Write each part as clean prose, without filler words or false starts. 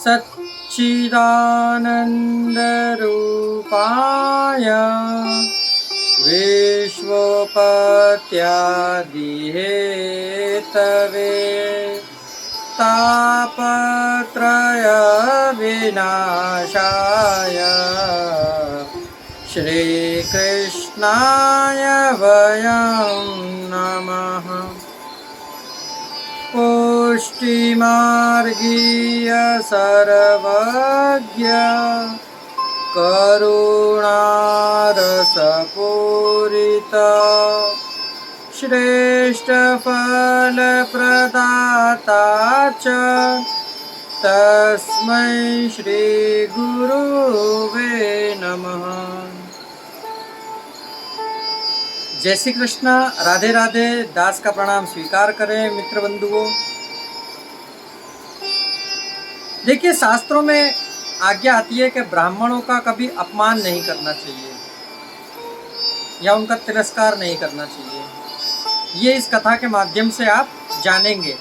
सच्चिदानन्दरूपाय विश्वोपत्यादिहेतवे तापत्रय विनाशाय श्रीकृष्णाय वयं नमः। पुष्टिमार्गीय सर्वज्ञ करुणारसपूरित श्रेष्ठफलप्रदाता च तस्मै श्रीगुरुवे नमः। जय श्री कृष्ण। राधे राधे। दास का प्रणाम स्वीकार करें मित्र बंधुओं। देखिए, शास्त्रों में आज्ञा आती है कि ब्राह्मणों का कभी अपमान नहीं करना चाहिए या उनका तिरस्कार नहीं करना चाहिए। ये इस कथा के माध्यम से आप जानेंगे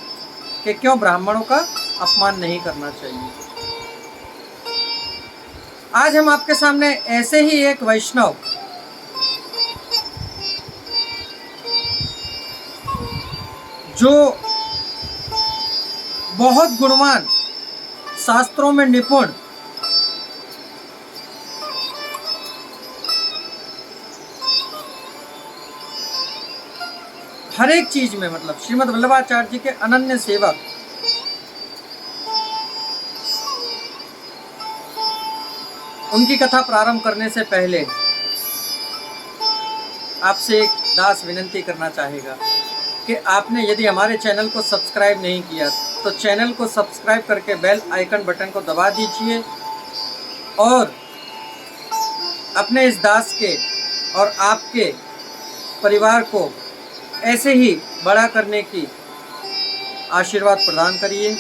कि क्यों ब्राह्मणों का अपमान नहीं करना चाहिए। आज हम आपके सामने ऐसे ही एक वैष्णव जो बहुत गुणवान, शास्त्रों में निपुण, हर एक चीज में मतलब श्रीमद् वल्लभाचार्य जी के अनन्य सेवक, उनकी कथा प्रारंभ करने से पहले आपसे एक दास विनंती करना चाहेगा कि आपने यदि हमारे चैनल को सब्सक्राइब नहीं किया तो चैनल को सब्सक्राइब करके बेल आइकन बटन को दबा दीजिए और अपने इस दास के और आपके परिवार को ऐसे ही बड़ा करने की आशीर्वाद प्रदान करिए।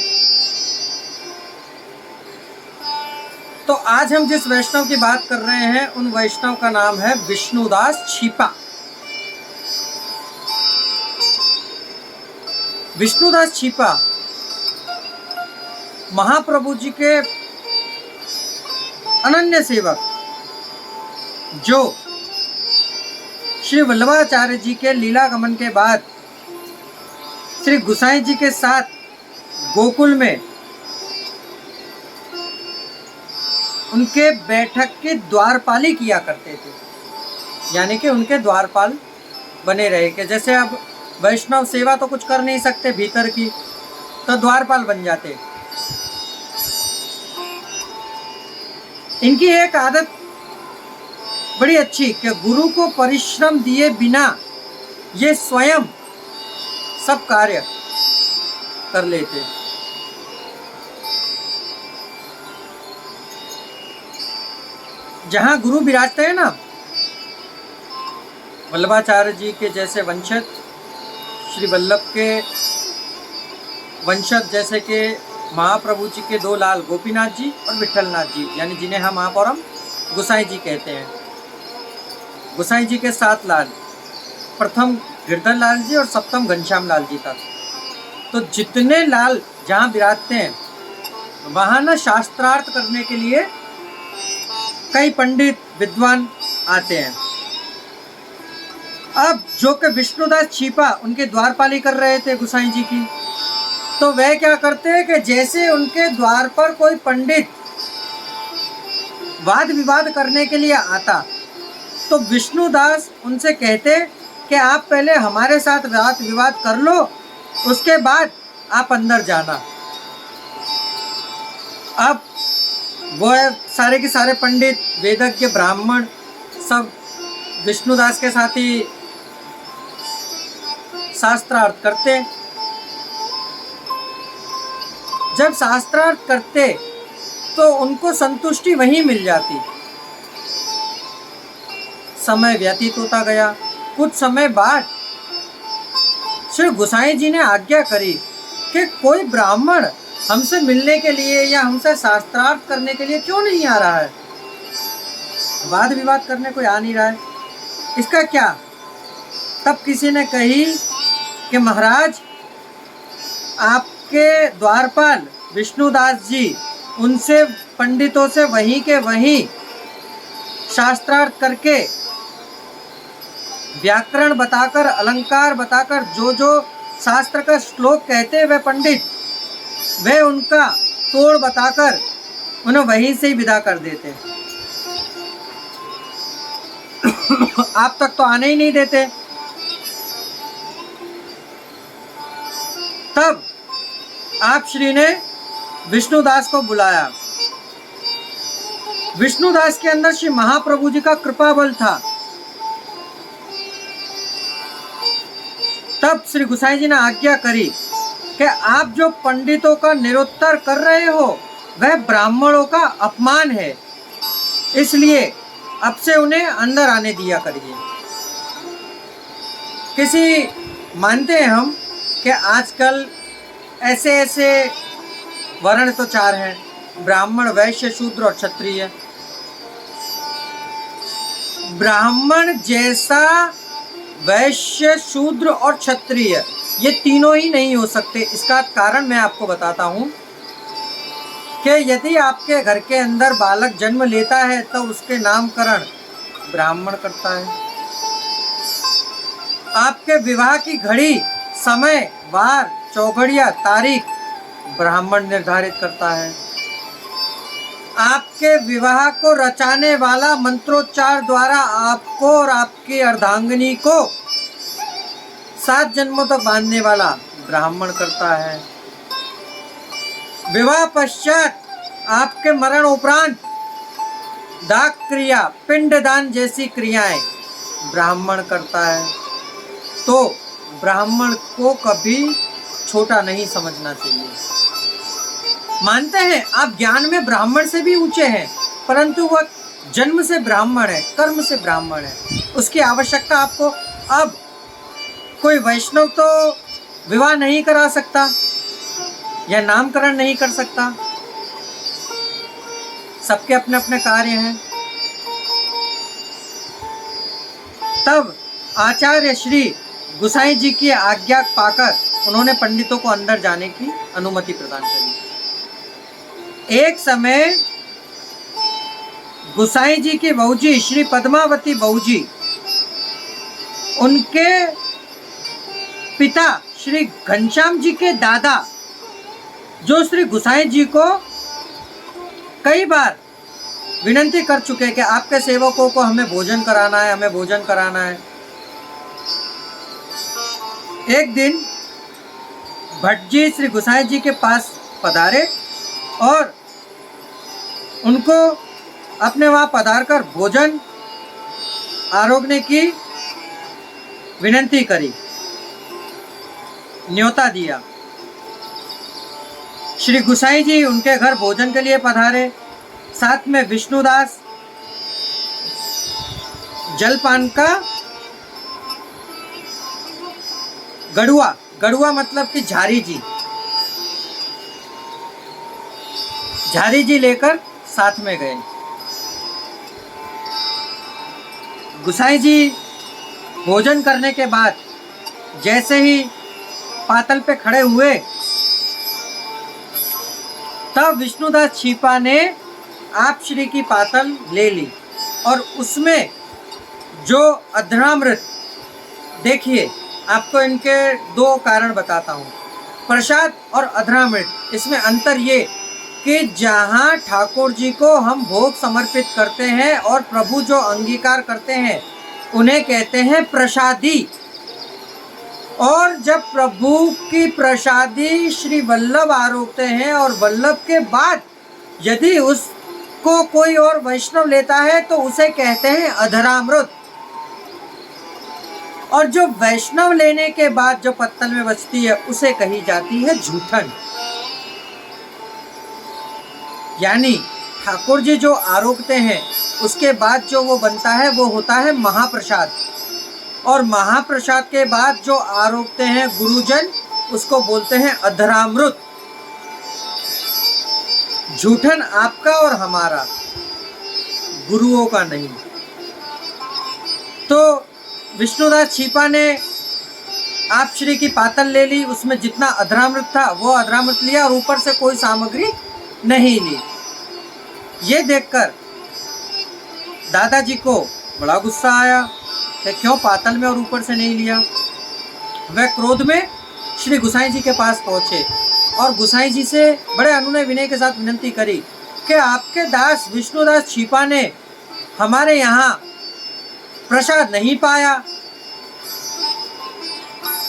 तो आज हम जिस वैष्णव की बात कर रहे हैं उन वैष्णव का नाम है विष्णुदास छीपा। विष्णुदास छीपा महाप्रभु जी के अनन्य सेवक, जो श्री वल्लभाचार्य जी के लीलागमन के बाद श्री गुसाई जी के साथ गोकुल में उनके बैठक के द्वारपाली किया करते थे, यानी कि उनके द्वारपाल बने रहे। कि जैसे अब वैष्णव सेवा तो कुछ कर नहीं सकते भीतर की, तो द्वारपाल बन जाते। इनकी एक आदत बड़ी अच्छी कि गुरु को परिश्रम दिए बिना ये स्वयं सब कार्य कर लेते। जहां गुरु विराजते हैं ना, वल्लभाचार्य जी के जैसे वंशज, श्री वल्लभ के वंशज जैसे कि महाप्रभु जी के दो लाल गोपीनाथ जी और विठलनाथ जी, यानी जिन्हें हम आप और हम गुसाई जी कहते हैं। गुसाई जी के 7 लाल, प्रथम गिरधर लाल जी और सप्तम घनश्याम लाल जी तक। तो जितने लाल जहाँ विराजते हैं वहाँ न शास्त्रार्थ करने के लिए कई पंडित विद्वान आते हैं। अब जो कि विष्णुदास छीपा उनके द्वारपाली कर रहे थे गुसाई जी की, तो वह क्या करते हैं कि जैसे उनके द्वार पर कोई पंडित वाद विवाद करने के लिए आता तो विष्णुदास उनसे कहते कि आप पहले हमारे साथ वाद विवाद कर लो, उसके बाद आप अंदर जाना। अब वह सारे के सारे पंडित, वेदज्ञ, ब्राह्मण सब विष्णुदास के साथ ही शास्त्रार्थ करते। जब शास्त्रार्थ करते तो उनको संतुष्टि वहीं मिल जाती। समय व्यतीत होता गया। कुछ समय बाद श्री गुसाई जी ने आज्ञा करी कि कोई ब्राह्मण हमसे मिलने के लिए या हमसे शास्त्रार्थ करने के लिए क्यों नहीं आ रहा है। वाद विवाद करने कोई आ नहीं रहा है, इसका क्या। तब किसी ने कही कि महाराज, आपके द्वारपाल विष्णुदास जी उनसे पंडितों से वही के वही शास्त्रार्थ करके, व्याकरण बताकर, अलंकार बताकर, जो शास्त्र का श्लोक कहते हैं वे पंडित, वे उनका तोड़ बताकर उन्हें वहीं से ही विदा कर देते। आप तक तो आने ही नहीं देते। तब आप श्री ने विष्णुदास को बुलाया। विष्णुदास के अंदर श्री महाप्रभु जी का कृपा बल था। तब श्री गोसाई जी ने आज्ञा करी कि आप जो पंडितों का निरुत्तर कर रहे हो वह ब्राह्मणों का अपमान है, इसलिए अब से उन्हें अंदर आने दिया करिए। किसी मानते हैं हम कि आजकल ऐसे ऐसे वर्ण तो 4 हैं, ब्राह्मण, वैश्य, शूद्र और क्षत्रिय। ब्राह्मण जैसा वैश्य, शूद्र और क्षत्रिय ये तीनों ही नहीं हो सकते। इसका कारण मैं आपको बताता हूँ कि यदि आपके घर के अंदर बालक जन्म लेता है तो उसके नामकरण ब्राह्मण करता है। आपके विवाह की घड़ी, समय, वार, चौघड़िया, तारीख ब्राह्मण निर्धारित करता है। आपके विवाह को रचाने वाला, मंत्रोच्चार द्वारा आपको और आपकी अर्धांगिनी को 7 जन्मों तक बांधने वाला ब्राह्मण करता है। विवाह पश्चात आपके मरण उपरांत दाह क्रिया, पिंडदान जैसी क्रियाएं ब्राह्मण करता है। तो ब्राह्मण को कभी छोटा नहीं समझना चाहिए। मानते हैं आप ज्ञान में ब्राह्मण से भी ऊंचे हैं, परंतु वह जन्म से ब्राह्मण है, कर्म से ब्राह्मण है। उसकी आवश्यकता आपको, अब कोई वैष्णव तो विवाह नहीं करा सकता या नामकरण नहीं कर सकता, सबके अपने अपने कार्य हैं। तब आचार्य श्री गोसाई जी की आज्ञा पाकर उन्होंने पंडितों को अंदर जाने की अनुमति प्रदान करी। एक समय गोसाई जी की बहू जी श्री पद्मावती बहू जी, उनके पिता श्री घनश्याम जी के दादा, जो श्री गोसाई जी को कई बार विनंती कर चुके कि आपके सेवकों को हमें भोजन कराना है, हमें भोजन कराना है। एक दिन भट्ट जी श्री गोसाई जी के पास पधारे और उनको अपने वहाँ पधार कर भोजन आरोगने की विनंती करी, न्योता दिया। श्री गोसाई जी उनके घर भोजन के लिए पधारे। साथ में विष्णुदास जलपान का गड़ुआ, गड़ुआ मतलब कि झारी जी लेकर साथ में गए। गोसाई जी भोजन करने के बाद जैसे ही पातल पे खड़े हुए, तब विष्णुदास छिपा ने आप श्री की पातल ले ली और उसमें जो अधरामृत, देखिए आपको इनके 2 कारण बताता हूँ, प्रसाद और अधरामृत। इसमें अंतर ये कि जहाँ ठाकुर जी को हम भोग समर्पित करते हैं और प्रभु जो अंगीकार करते हैं उन्हें कहते हैं प्रसादी, और जब प्रभु की प्रसादी श्री वल्लभ आरोपते हैं और वल्लभ के बाद यदि उसको कोई और वैष्णव लेता है तो उसे कहते हैं अधरामृत। और जो वैष्णव लेने के बाद जो पत्तल में बचती है उसे कही जाती है जूठन। यानी ठाकुर जी जो आरोपते हैं उसके बाद जो वो बनता है वो होता है महाप्रसाद, और महाप्रसाद के बाद जो आरोपते हैं गुरुजन उसको बोलते हैं अधरामृत। जूठन आपका और हमारा, गुरुओं का नहीं। तो विष्णुदास छिपा ने आप श्री की पातल ले ली, उसमें जितना अधरामृत था वो अधरामृत लिया और ऊपर से कोई सामग्री नहीं ली। ये देखकर दादाजी को बड़ा गुस्सा आया कि क्यों पातल में और ऊपर से नहीं लिया। वह क्रोध में श्री गुसाई जी के पास पहुँचे और गुसाई जी से बड़े अनुनय विनय के साथ विनती करी कि आपके दास विष्णुदास छिपा ने हमारे यहाँ प्रसाद नहीं पाया।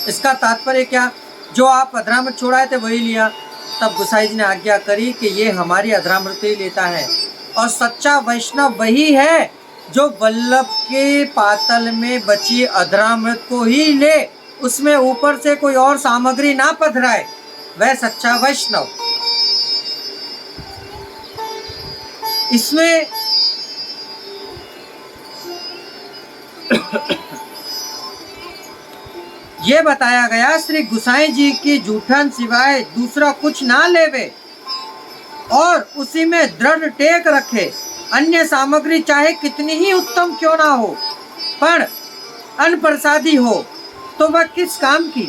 इसका तात्पर्य क्या, जो आप अधरामृत छोड़ाए थे वही लिया। तब गुसाई जी ने आज्ञा करी कि ये हमारी अधरामृत ही लेता है और सच्चा वैष्णव वही है जो वल्लभ के पातल में बची अधरामृत को ही ले, उसमें ऊपर से कोई और सामग्री ना पधराए, वह सच्चा वैष्णव। इसमें ये बताया गया श्री गुसाई जी की जूठन सिवाय दूसरा कुछ ना लेवे और उसी में दृढ़ टेक रखे। अन्य सामग्री चाहे कितनी ही उत्तम क्यों ना हो, पर अन्न प्रसादी हो तो वह किस काम की।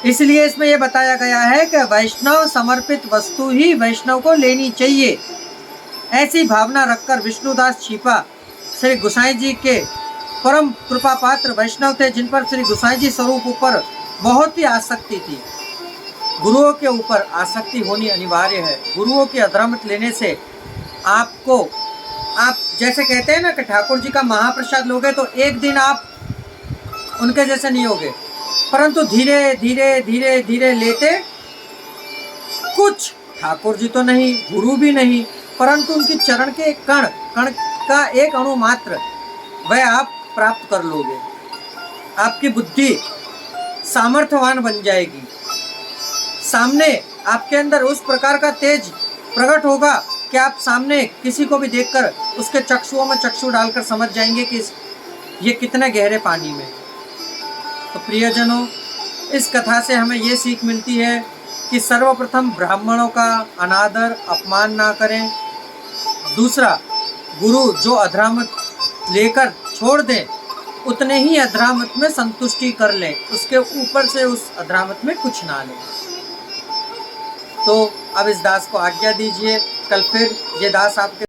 इसलिए इसमें यह बताया गया है कि वैष्णव समर्पित वस्तु ही वैष्णव को लेनी चाहिए। ऐसी भावना रखकर विष्णुदास छिपा श्री गुसाई जी के परम कृपा पात्र वैष्णव थे, जिन पर श्री गुसाई जी स्वरूप ऊपर बहुत ही आसक्ति थी। गुरुओं के ऊपर आसक्ति होनी अनिवार्य है। गुरुओं की अधरामृत लेने से आपको, आप जैसे कहते हैं ना कि ठाकुर जी का महाप्रसाद लोगे तो एक दिन आप उनके जैसे नहीं होगे, परंतु धीरे धीरे धीरे धीरे लेते कुछ, ठाकुर जी तो नहीं, गुरु भी नहीं, परंतु उनकी चरण के कण कण का एक अणु मात्र वह आप प्राप्त कर लोगे। आपकी बुद्धि सामर्थ्यवान बन जाएगी। सामने आपके अंदर उस प्रकार का तेज प्रकट होगा कि आप सामने किसी को भी देखकर उसके चक्षुओं में चक्षु डालकर समझ जाएंगे कि ये कितने गहरे पानी में। तो प्रियजनों, इस कथा से हमें ये सीख मिलती है कि सर्वप्रथम ब्राह्मणों का अनादर अपमान ना करें। दूसरा, गुरु जो अधरामृत लेकर छोड़ दें उतने ही अधरामृत में संतुष्टि कर लें, उसके ऊपर से उस अधरामृत में कुछ ना लें। तो अब इस दास को आज्ञा दीजिए, कल फिर ये दास आपके